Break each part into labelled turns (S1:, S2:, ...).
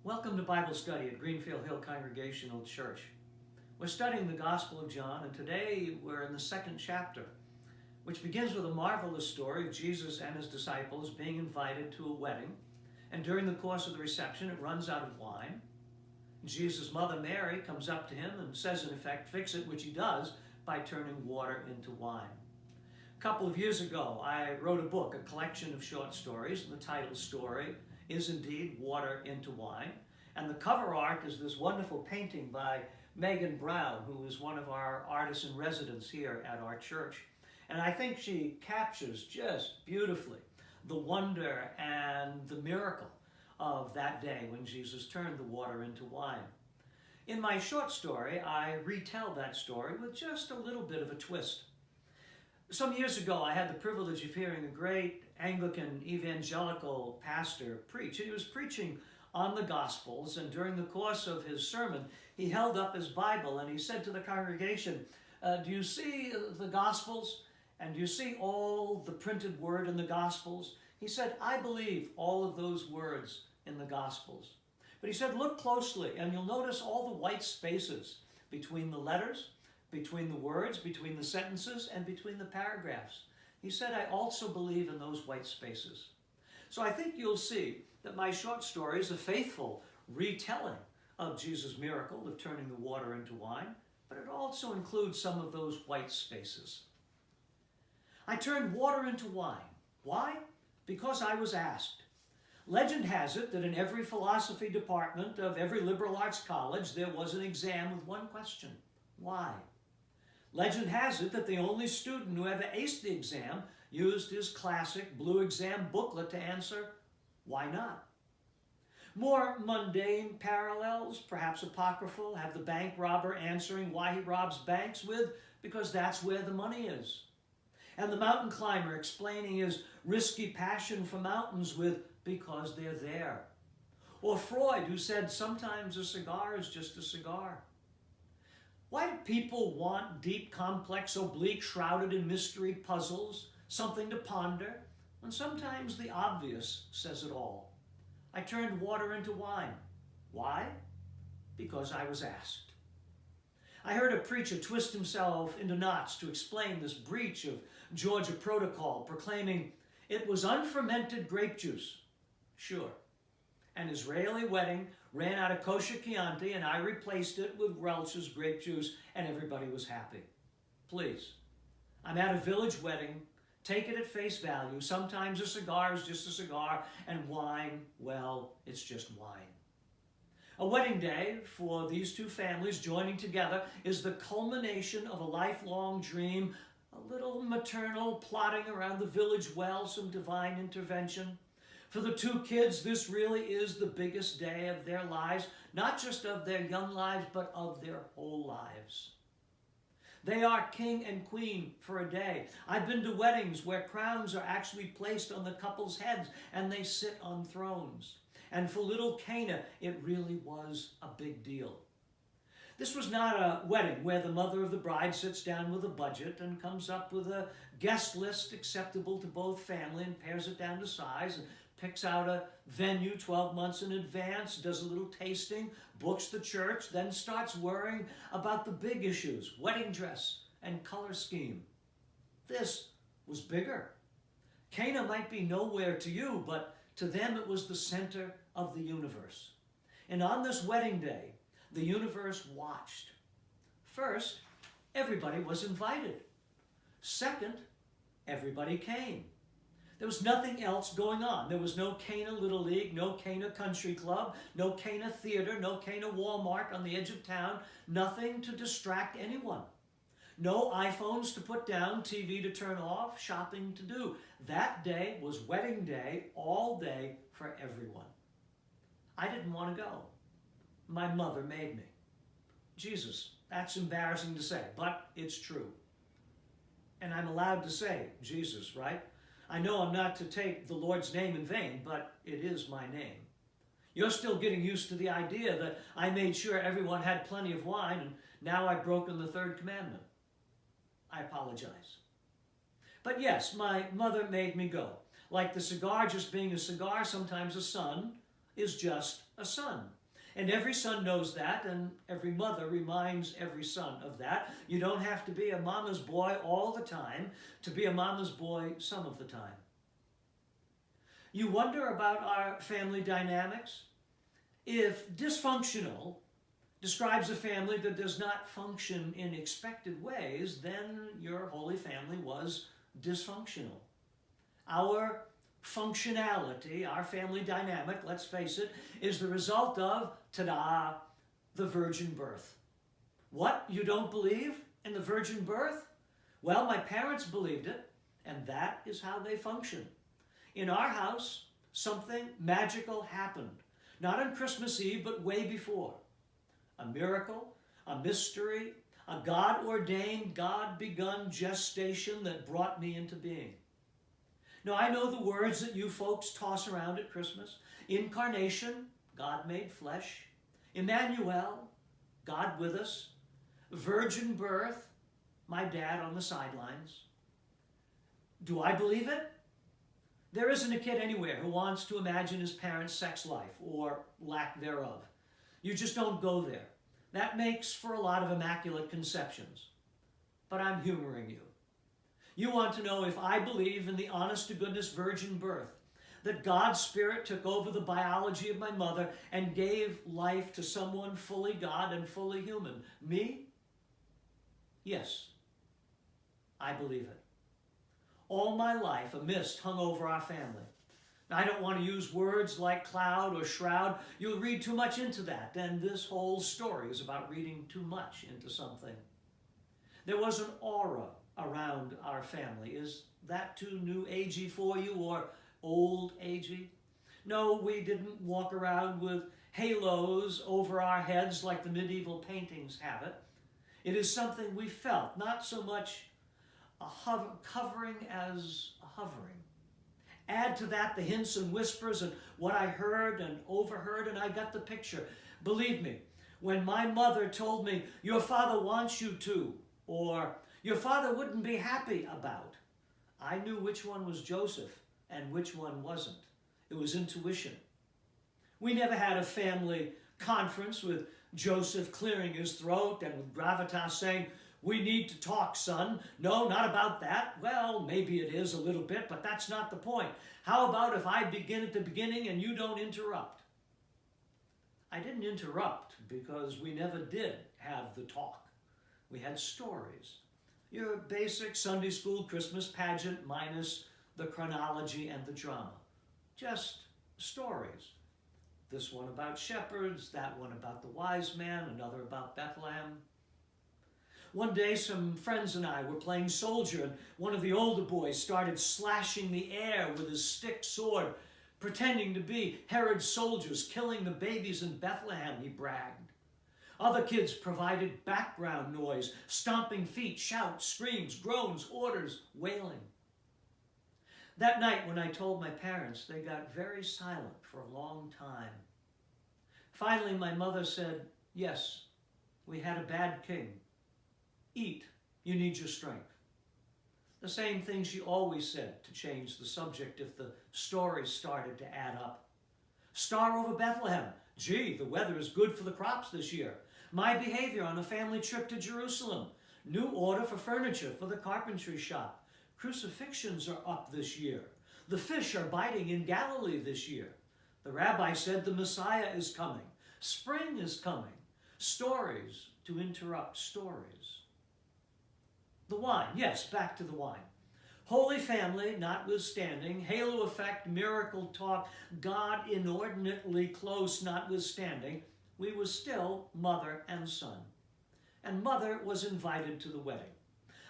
S1: Welcome to Bible study at Greenfield Hill Congregational Church. We're studying the Gospel of John, and today we're in the second chapter, which begins with a marvelous story of Jesus and his disciples being invited to a wedding. And during the course of the reception, it runs out of wine. Jesus' mother Mary comes up to him and says, in effect, fix it, which he does by turning water into wine. A couple of years ago, I wrote a book, a collection of short stories, and the title story is indeed Water into Wine. And the cover art is this wonderful painting by Megan Brown, who is one of our artists in residence here at our church. And I think she captures just beautifully the wonder and the miracle of that day when Jesus turned the water into wine. In my short story, I retell that story with just a little bit of a twist. Some years ago, I had the privilege of hearing a great Anglican evangelical pastor preach. He was preaching on the Gospels, and during the course of his sermon, he held up his Bible and he said to the congregation, do you see the Gospels? And do you see all the printed word in the Gospels? He said, I believe all of those words in the Gospels. But he said, look closely and you'll notice all the white spaces between the letters, between the words, between the sentences, and between the paragraphs. He said, I also believe in those white spaces. So I think you'll see that my short story is a faithful retelling of Jesus' miracle of turning the water into wine, but it also includes some of those white spaces. I turned water into wine. Why? Because I was asked. Legend has it that in every philosophy department of every liberal arts college there was an exam with one question. Why? Legend has it that the only student who ever aced the exam used his classic blue exam booklet to answer, why not? More mundane parallels, perhaps apocryphal, have the bank robber answering why he robs banks with, because that's where the money is. And the mountain climber explaining his risky passion for mountains with, because they're there. Or Freud, who said sometimes a cigar is just a cigar. Why do people want deep, complex, oblique, shrouded in mystery puzzles, something to ponder, when sometimes the obvious says it all? I turned water into wine. Why? Because I was asked. I heard a preacher twist himself into knots to explain this breach of Georgia protocol, proclaiming it was unfermented grape juice. Sure. An Israeli wedding ran out of kosher Chianti and I replaced it with Welch's grape juice and everybody was happy. Please. I'm at a village wedding. Take it at face value. Sometimes a cigar is just a cigar and wine, well, it's just wine. A wedding day for these two families joining together is the culmination of a lifelong dream, a little maternal plotting around the village well, some divine intervention. For the two kids, this really is the biggest day of their lives, not just of their young lives, but of their whole lives. They are king and queen for a day. I've been to weddings where crowns are actually placed on the couple's heads and they sit on thrones. And for little Cana, it really was a big deal. This was not a wedding where the mother of the bride sits down with a budget and comes up with a guest list acceptable to both family and pares it down to size and picks out a venue 12 months in advance, does a little tasting, books the church, then starts worrying about the big issues, wedding dress and color scheme. This was bigger. Cana might be nowhere to you, but to them it was the center of the universe. And on this wedding day, the universe watched. First, everybody was invited. Second, everybody came. There was nothing else going on. There was no Cana Little League, no Cana Country Club, no Cana Theater, no Cana Walmart on the edge of town, nothing to distract anyone. No iPhones to put down, TV to turn off, shopping to do. That day was wedding day, all day for everyone. I didn't want to go. My mother made me. Jesus, that's embarrassing to say, but it's true. And I'm allowed to say Jesus, right? I know I'm not to take the Lord's name in vain, but it is my name. You're still getting used to the idea that I made sure everyone had plenty of wine and now I've broken the third commandment. I apologize. But yes, my mother made me go. Like the cigar just being a cigar, sometimes a son is just a son. And every son knows that, and every mother reminds every son of that. You don't have to be a mama's boy all the time to be a mama's boy some of the time. You wonder about our family dynamics? If dysfunctional describes a family that does not function in expected ways, then your Holy Family was dysfunctional. Our functionality, our family dynamic, let's face it, is the result of, ta-da, the virgin birth. What? You don't believe in the virgin birth? Well, my parents believed it, and that is how they function. In our house, something magical happened. Not on Christmas Eve, but way before. A miracle, a mystery, a God-ordained, God-begun gestation that brought me into being. Now, I know the words that you folks toss around at Christmas. Incarnation, God made flesh. Emmanuel, God with us. Virgin birth, my dad on the sidelines. Do I believe it? There isn't a kid anywhere who wants to imagine his parents' sex life or lack thereof. You just don't go there. That makes for a lot of immaculate conceptions. But I'm humoring you. You want to know if I believe in the honest-to-goodness virgin birth, that God's Spirit took over the biology of my mother and gave life to someone fully God and fully human. Me? Yes, I believe it. All my life, a mist hung over our family. Now, I don't want to use words like cloud or shroud. You'll read too much into that, and this whole story is about reading too much into something. There was an aura around our family. Is that too new agey for you, or old agey? No, we didn't walk around with halos over our heads like the medieval paintings have it. It is something we felt, not so much a covering as a hovering. Add to that the hints and whispers and what I heard and overheard, and I got the picture. Believe me, when my mother told me, your father wants you to, or your father wouldn't be happy about, I knew which one was Joseph and which one wasn't. It was intuition. We never had a family conference with Joseph clearing his throat and with gravitas saying, we need to talk, son. No, not about that. Well, maybe it is a little bit, but that's not the point. How about if I begin at the beginning and you don't interrupt? I didn't interrupt because we never did have the talk. We had stories. Your basic Sunday school Christmas pageant minus the chronology and the drama. Just stories. This one about shepherds, that one about the wise man, another about Bethlehem. One day, some friends and I were playing soldier, and one of the older boys started slashing the air with his stick sword, pretending to be Herod's soldiers, killing the babies in Bethlehem, he bragged. Other kids provided background noise, stomping feet, shouts, screams, groans, orders, wailing. That night, when I told my parents, they got very silent for a long time. Finally, my mother said, yes, we had a bad king. Eat, you need your strength. The same thing she always said to change the subject if the stories started to add up. Star over Bethlehem. Gee, the weather is good for the crops this year. My behavior on a family trip to Jerusalem. New order for furniture for the carpentry shop. Crucifixions are up this year. The fish are biting in Galilee this year. The rabbi said the Messiah is coming. Spring is coming. Stories to interrupt stories. The wine, yes, back to the wine. Holy Family, notwithstanding, halo effect, miracle talk, God inordinately close notwithstanding, we were still mother and son. And mother was invited to the wedding.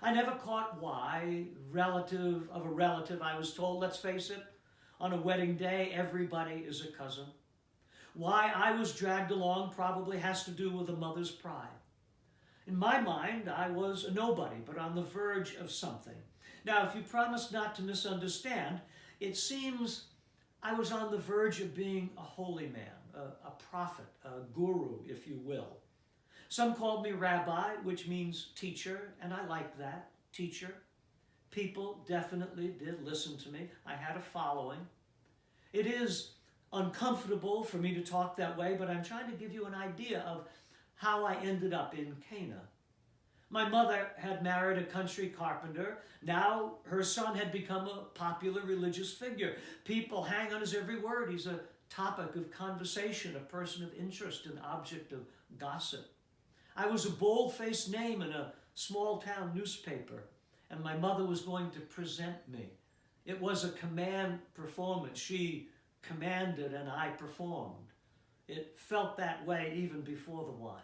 S1: I never caught why, relative of a relative, I was told, let's face it, on a wedding day, everybody is a cousin. Why I was dragged along probably has to do with a mother's pride. In my mind, I was a nobody, but on the verge of something. Now, if you promise not to misunderstand, it seems I was on the verge of being a holy man, a prophet, a guru, if you will. Some called me rabbi, which means teacher, and I liked that, teacher. People definitely did listen to me. I had a following. It is uncomfortable for me to talk that way, but I'm trying to give you an idea of how I ended up in Cana. My mother had married a country carpenter. Now her son had become a popular religious figure. People hang on his every word. He's a topic of conversation, a person of interest, an object of gossip. I was a bold-faced name in a small-town newspaper, and my mother was going to present me. It was a command performance. She commanded and I performed. It felt that way even before the wine.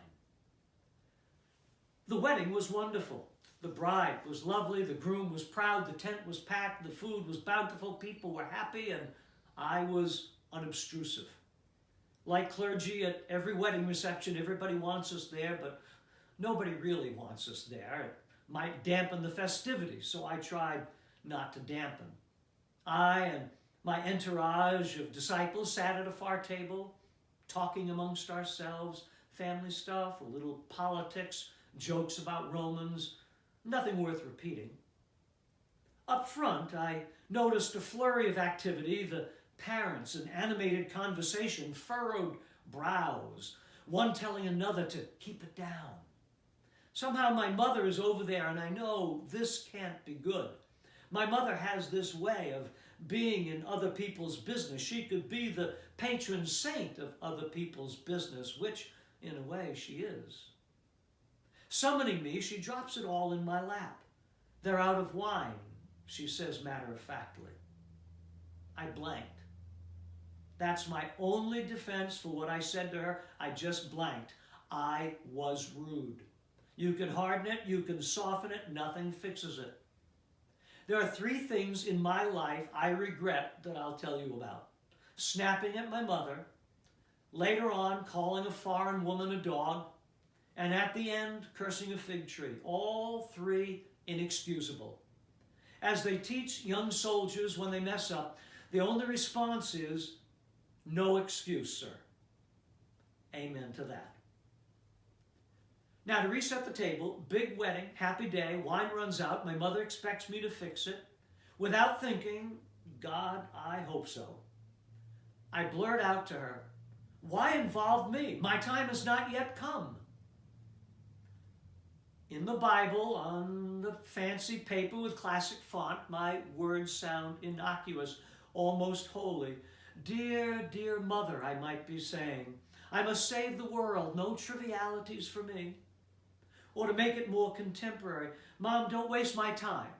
S1: The wedding was wonderful. The bride was lovely, the groom was proud, the tent was packed, the food was bountiful, people were happy, and I was unobtrusive. Like clergy at every wedding reception, everybody wants us there, but nobody really wants us there. It might dampen the festivities, so I tried not to dampen. I and my entourage of disciples sat at a far table, talking amongst ourselves, family stuff, a little politics, jokes about Romans, nothing worth repeating. Up front, I noticed a flurry of activity, the parents, an animated conversation, furrowed brows, one telling another to keep it down. Somehow my mother is over there, and I know this can't be good. My mother has this way of being in other people's business. She could be the patron saint of other people's business, which, in a way, she is. Summoning me, she drops it all in my lap. They're out of wine, she says matter-of-factly. I blanked. That's my only defense for what I said to her. I just blanked. I was rude. You can harden it, you can soften it, nothing fixes it. There are 3 things in my life I regret that I'll tell you about. Snapping at my mother, later on calling a foreign woman a dog, and at the end, cursing a fig tree. All 3 inexcusable. As they teach young soldiers when they mess up, the only response is, no excuse, sir. Amen to that. Now, to reset the table, big wedding, happy day, wine runs out, my mother expects me to fix it. Without thinking, God, I hope so, I blurt out to her, why involve me? My time has not yet come. In the Bible, on the fancy paper with classic font, my words sound innocuous, almost holy. Dear, dear mother, I might be saying, I must save the world, no trivialities for me. Or to make it more contemporary, Mom, don't waste my time.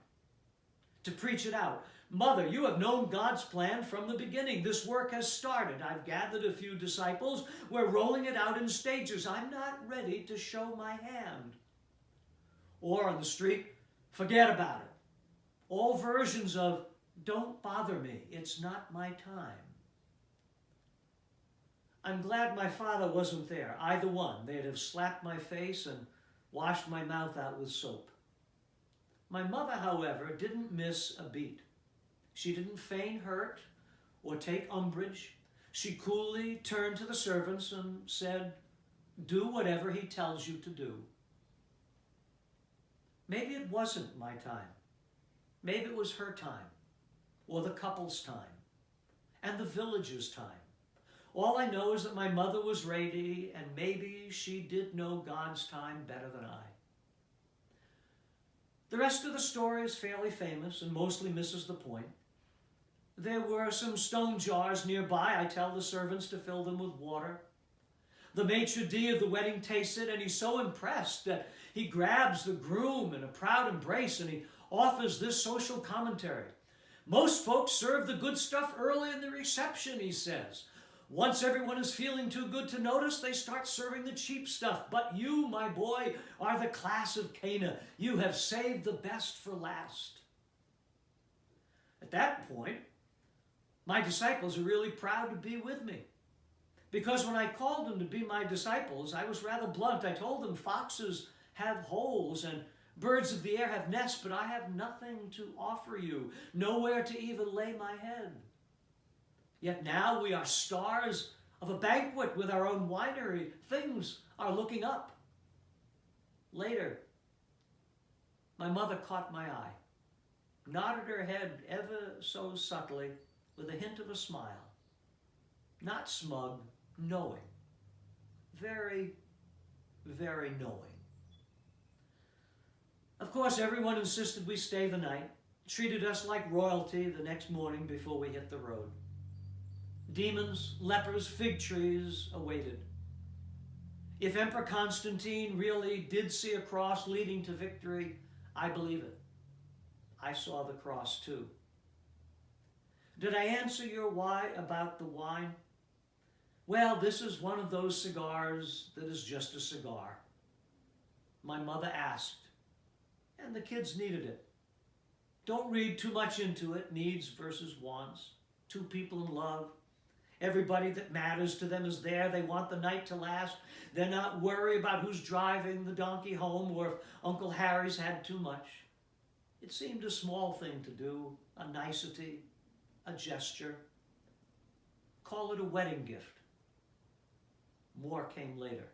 S1: To preach it out, Mother, you have known God's plan from the beginning. This work has started. I've gathered a few disciples. We're rolling it out in stages. I'm not ready to show my hand. Or on the street, forget about it. All versions of, don't bother me, it's not my time. I'm glad my father wasn't there, either one. They'd have slapped my face and washed my mouth out with soap. My mother, however, didn't miss a beat. She didn't feign hurt or take umbrage. She coolly turned to the servants and said, do whatever he tells you to do. Maybe it wasn't my time. Maybe it was her time, or the couple's time, and the village's time. All I know is that my mother was ready, and maybe she did know God's time better than I. The rest of the story is fairly famous and mostly misses the point. There were some stone jars nearby. I tell the servants to fill them with water. The maitre d' of the wedding tastes it, and he's so impressed that he grabs the groom in a proud embrace and he offers this social commentary. Most folks serve the good stuff early in the reception, he says. Once everyone is feeling too good to notice, they start serving the cheap stuff. But you, my boy, are the class of Cana. You have saved the best for last. At that point, my disciples are really proud to be with me. Because when I called them to be my disciples, I was rather blunt. I told them foxes have holes and birds of the air have nests, but I have nothing to offer you, nowhere to even lay my head. Yet now we are stars of a banquet with our own winery. Things are looking up. Later, my mother caught my eye, nodded her head ever so subtly with a hint of a smile. Not smug, knowing. Very, very knowing. Of course, everyone insisted we stay the night, treated us like royalty the next morning before we hit the road. Demons, lepers, fig trees awaited. If Emperor Constantine really did see a cross leading to victory, I believe it. I saw the cross too. Did I answer your why about the wine? Well, this is one of those cigars that is just a cigar. My mother asked, and the kids needed it. Don't read too much into it, needs versus wants. Two people in love. Everybody that matters to them is there. They want the night to last. They're not worried about who's driving the donkey home or if Uncle Harry's had too much. It seemed a small thing to do, a nicety, a gesture. Call it a wedding gift. More came later.